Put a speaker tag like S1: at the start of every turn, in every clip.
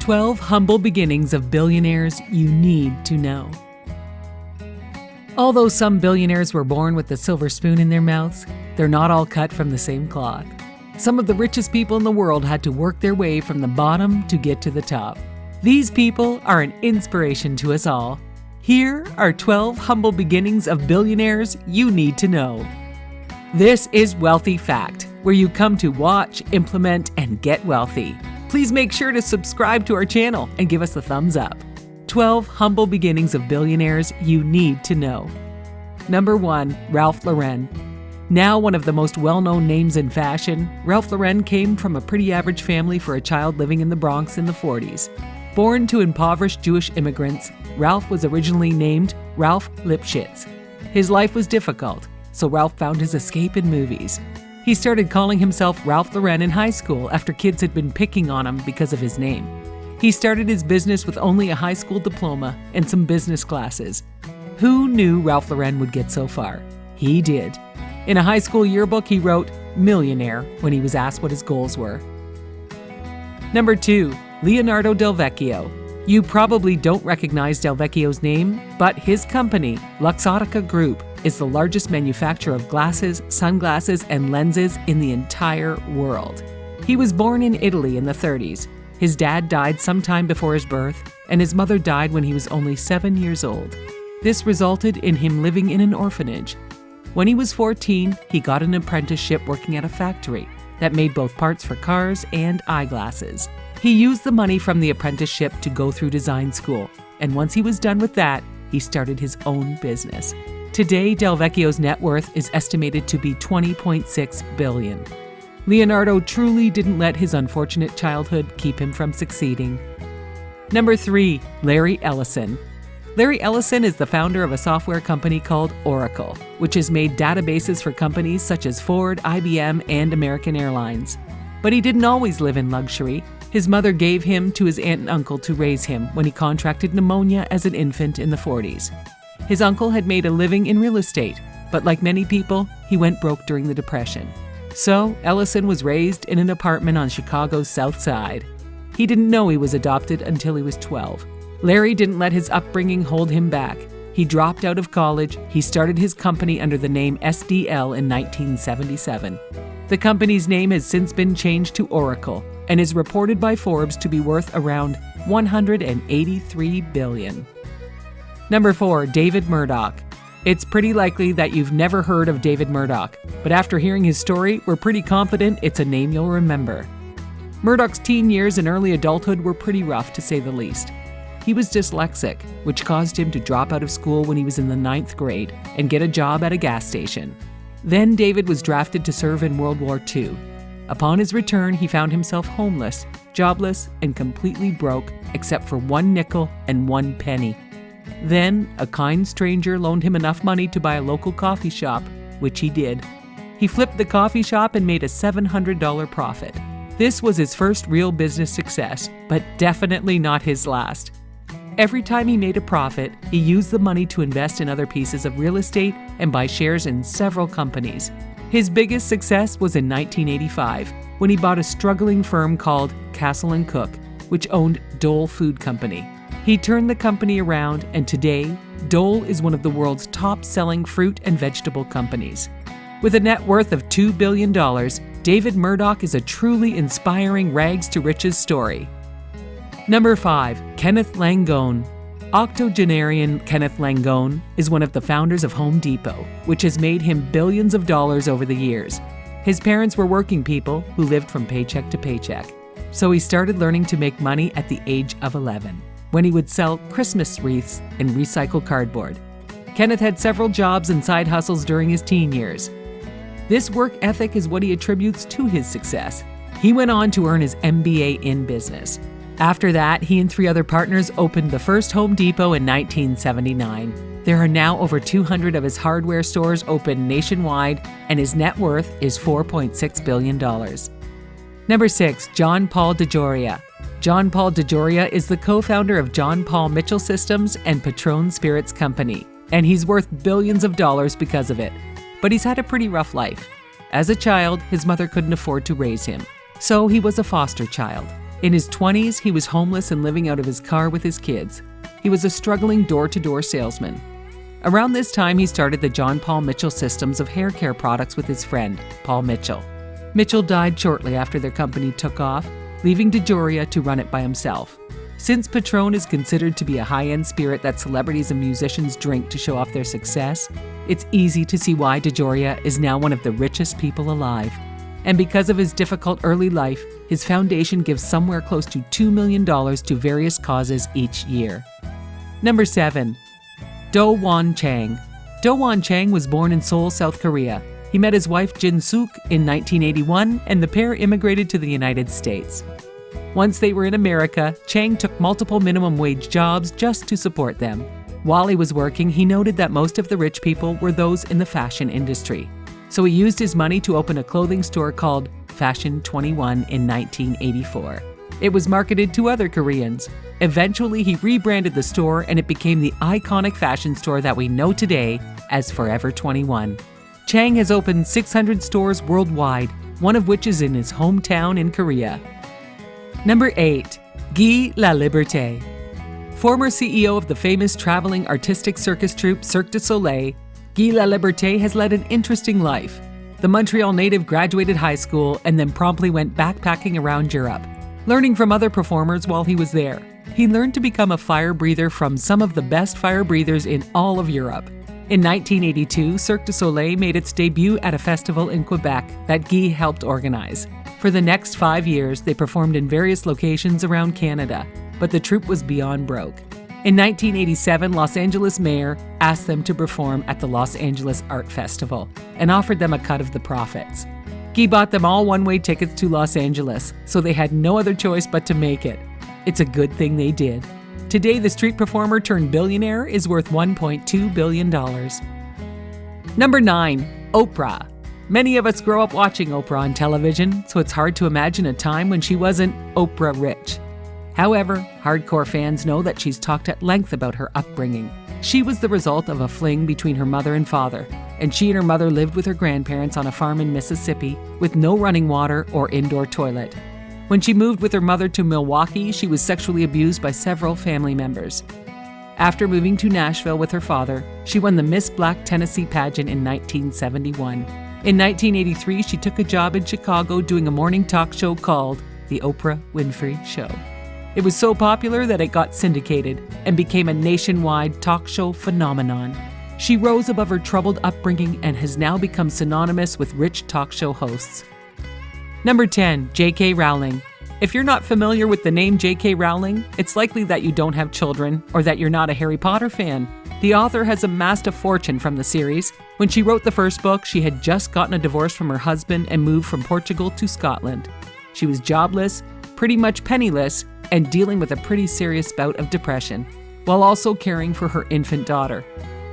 S1: 12 humble beginnings of billionaires you need to know. Although some billionaires were born with a silver spoon in their mouths, they're not all cut from the same cloth. Some of the richest people in the world had to work their way from the bottom to get to the top. These people are an inspiration to us all. Here are 12 humble beginnings of billionaires you need to know. This is Wealthy Fact, where you come to watch, implement, and get wealthy. Please make sure to subscribe to our channel and give us a thumbs up. 12 humble beginnings of billionaires you need to know. Number 1, Ralph Lauren. Now one of the most well-known names in fashion, Ralph Lauren came from a pretty average family for a child living in the Bronx in the 40s. Born to impoverished Jewish immigrants, Ralph was originally named Ralph Lipschitz. His life was difficult, so Ralph found his escape in movies. He started calling himself Ralph Lauren in high school after kids had been picking on him because of his name. He started his business with only a high school diploma and some business classes. Who knew Ralph Lauren would get so far? He did. In a high school yearbook, he wrote "millionaire" when he was asked what his goals were. Number 2, Leonardo Del Vecchio. You probably don't recognize Del Vecchio's name, but his company, Luxottica Group, is the largest manufacturer of glasses, sunglasses, and lenses in the entire world. He was born in Italy in the 30s. His dad died sometime before his birth, and his mother died when he was only 7 years old. This resulted in him living in an orphanage. When he was 14, he got an apprenticeship working at a factory that made both parts for cars and eyeglasses. He used the money from the apprenticeship to go through design school, and once he was done with that, he started his own business. Today, Del Vecchio's net worth is estimated to be $20.6 billion. Leonardo truly didn't let his unfortunate childhood keep him from succeeding. Number 3, Larry Ellison. Larry Ellison is the founder of a software company called Oracle, which has made databases for companies such as Ford, IBM, and American Airlines. But he didn't always live in luxury. His mother gave him to his aunt and uncle to raise him when he contracted pneumonia as an infant in the 40s. His uncle had made a living in real estate, but like many people, he went broke during the Depression. So, Ellison was raised in an apartment on Chicago's South Side. He didn't know he was adopted until he was 12. Larry didn't let his upbringing hold him back. He dropped out of college. He started his company under the name SDL in 1977. The company's name has since been changed to Oracle and is reported by Forbes to be worth around $183 billion. Number 4, David Murdock. It's pretty likely that you've never heard of David Murdock, but after hearing his story, we're pretty confident it's a name you'll remember. Murdock's teen years and early adulthood were pretty rough, to say the least. He was dyslexic, which caused him to drop out of school when he was in the 9th grade and get a job at a gas station. Then David was drafted to serve in World War II. Upon his return, he found himself homeless, jobless, and completely broke, except for 1 nickel and 1 penny. Then, a kind stranger loaned him enough money to buy a local coffee shop, which he did. He flipped the coffee shop and made a $700 profit. This was his first real business success, but definitely not his last. Every time he made a profit, he used the money to invest in other pieces of real estate and buy shares in several companies. His biggest success was in 1985, when he bought a struggling firm called Castle & Cook, which owned Dole Food Company. He turned the company around, and today, Dole is one of the world's top-selling fruit and vegetable companies. With a net worth of $2 billion, David Murdock is a truly inspiring rags-to-riches story. Number 5, Kenneth Langone. Octogenarian Kenneth Langone is one of the founders of Home Depot, which has made him billions of dollars over the years. His parents were working people who lived from paycheck to paycheck, so he started learning to make money at the age of 11, when he would sell Christmas wreaths and recycle cardboard. Kenneth had several jobs and side hustles during his teen years. This work ethic is what he attributes to his success. He went on to earn his MBA in business. After that, he and 3 other partners opened the first Home Depot in 1979. There are now over 200 of his hardware stores open nationwide, and his net worth is $4.6 billion. Number 6, John Paul DeGoria. John Paul DeGoria is the co-founder of John Paul Mitchell Systems and Patron Spirits Company, and he's worth billions of dollars because of it. But he's had a pretty rough life. As a child, his mother couldn't afford to raise him, so he was a foster child. In his 20s, he was homeless and living out of his car with his kids. He was a struggling door-to-door salesman. Around this time, he started the John Paul Mitchell systems of hair care products with his friend, Paul Mitchell. Mitchell died shortly after their company took off, leaving DeGoria to run it by himself. Since Patron is considered to be a high-end spirit that celebrities and musicians drink to show off their success, it's easy to see why DeGoria is now one of the richest people alive. And because of his difficult early life, his foundation gives somewhere close to $2 million to various causes each year. Number 7. Dowan Chang. Dowan Chang was born in Seoul, South Korea. He met his wife Jin Suk in 1981, and the pair immigrated to the United States. Once they were in America, Chang took multiple minimum wage jobs just to support them. While he was working, he noted that most of the rich people were those in the fashion industry. So he used his money to open a clothing store called Fashion 21 in 1984. It was marketed to other Koreans. Eventually, he rebranded the store and it became the iconic fashion store that we know today as Forever 21. Chang has opened 600 stores worldwide, one of which is in his hometown in Korea. Number 8. Guillaume Liberte. Former CEO of the famous traveling artistic circus troupe Cirque du Soleil, Guillaume Liberte has led an interesting life. The Montreal native graduated high school and then promptly went backpacking around Europe, learning from other performers while he was there. He learned to become a fire breather from some of the best fire breathers in all of Europe. In 1982, Cirque du Soleil made its debut at a festival in Quebec that Guy helped organize. For the next 5 years, they performed in various locations around Canada, but the troupe was beyond broke. In 1987, Los Angeles mayor asked them to perform at the Los Angeles Art Festival and offered them a cut of the profits. Guy bought them all one-way tickets to Los Angeles, so they had no other choice but to make it. It's a good thing they did. Today, the street performer turned billionaire is worth $1.2 billion. Number 9. Oprah. Many of us grow up watching Oprah on television, so it's hard to imagine a time when she wasn't Oprah rich. However, hardcore fans know that she's talked at length about her upbringing. She was the result of a fling between her mother and father, and she and her mother lived with her grandparents on a farm in Mississippi with no running water or indoor toilet. When she moved with her mother to Milwaukee, she was sexually abused by several family members. After moving to Nashville with her father, she won the Miss Black Tennessee pageant in 1971. In 1983, she took a job in Chicago doing a morning talk show called The Oprah Winfrey Show. It was so popular that it got syndicated and became a nationwide talk show phenomenon. She rose above her troubled upbringing and has now become synonymous with rich talk show hosts. Number 10. J.K. Rowling. If you're not familiar with the name J.K. Rowling, it's likely that you don't have children or that you're not a Harry Potter fan. The author has amassed a fortune from the series. When she wrote the first book, she had just gotten a divorce from her husband and moved from Portugal to Scotland. She was jobless, pretty much penniless, and dealing with a pretty serious bout of depression, while also caring for her infant daughter.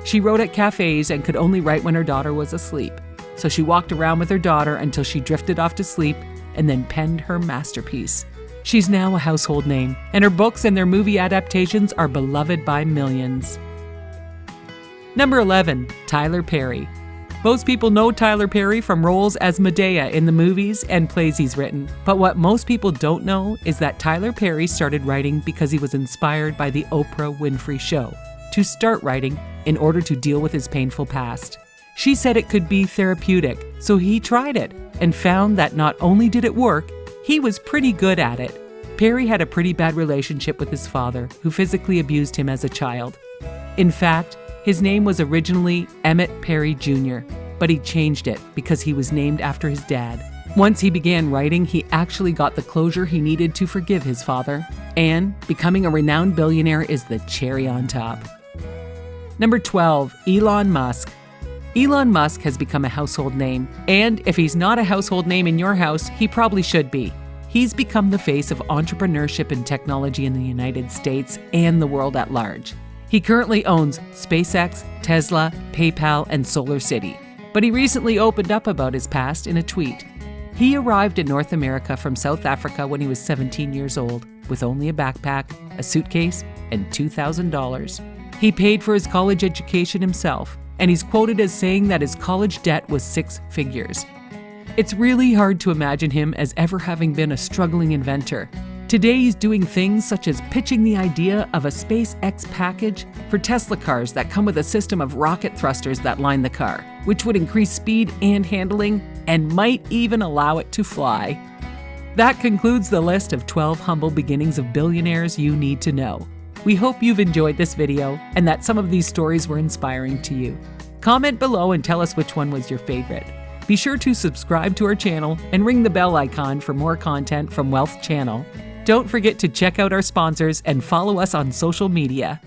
S1: She wrote at cafes and could only write when her daughter was asleep. So she walked around with her daughter until she drifted off to sleep and then penned her masterpiece. She's now a household name, and her books and their movie adaptations are beloved by millions. Number 11. Tyler Perry. Most people know Tyler Perry from roles as Medea in the movies and plays he's written. But what most people don't know is that Tyler Perry started writing because he was inspired by the Oprah Winfrey Show to start writing in order to deal with his painful past. She said it could be therapeutic, so he tried it and found that not only did it work, he was pretty good at it. Perry had a pretty bad relationship with his father, who physically abused him as a child. In fact, his name was originally Emmett Perry Jr., but he changed it because he was named after his dad. Once he began writing, he actually got the closure he needed to forgive his father, and becoming a renowned billionaire is the cherry on top. Number 12. Elon Musk. Elon Musk has become a household name, and if he's not a household name in your house, he probably should be. He's become the face of entrepreneurship and technology in the United States and the world at large. He currently owns SpaceX, Tesla, PayPal, and SolarCity, but he recently opened up about his past in a tweet. He arrived in North America from South Africa when he was 17 years old, with only a backpack, a suitcase, and $2,000. He paid for his college education himself, and he's quoted as saying that his college debt was 6 figures. It's really hard to imagine him as ever having been a struggling inventor. Today he's doing things such as pitching the idea of a SpaceX package for Tesla cars that come with a system of rocket thrusters that line the car, which would increase speed and handling and might even allow it to fly. That concludes the list of 12 humble beginnings of billionaires you need to know. We hope you've enjoyed this video and that some of these stories were inspiring to you. Comment below and tell us which one was your favorite. Be sure to subscribe to our channel and ring the bell icon for more content from Wealth Channel. Don't forget to check out our sponsors and follow us on social media.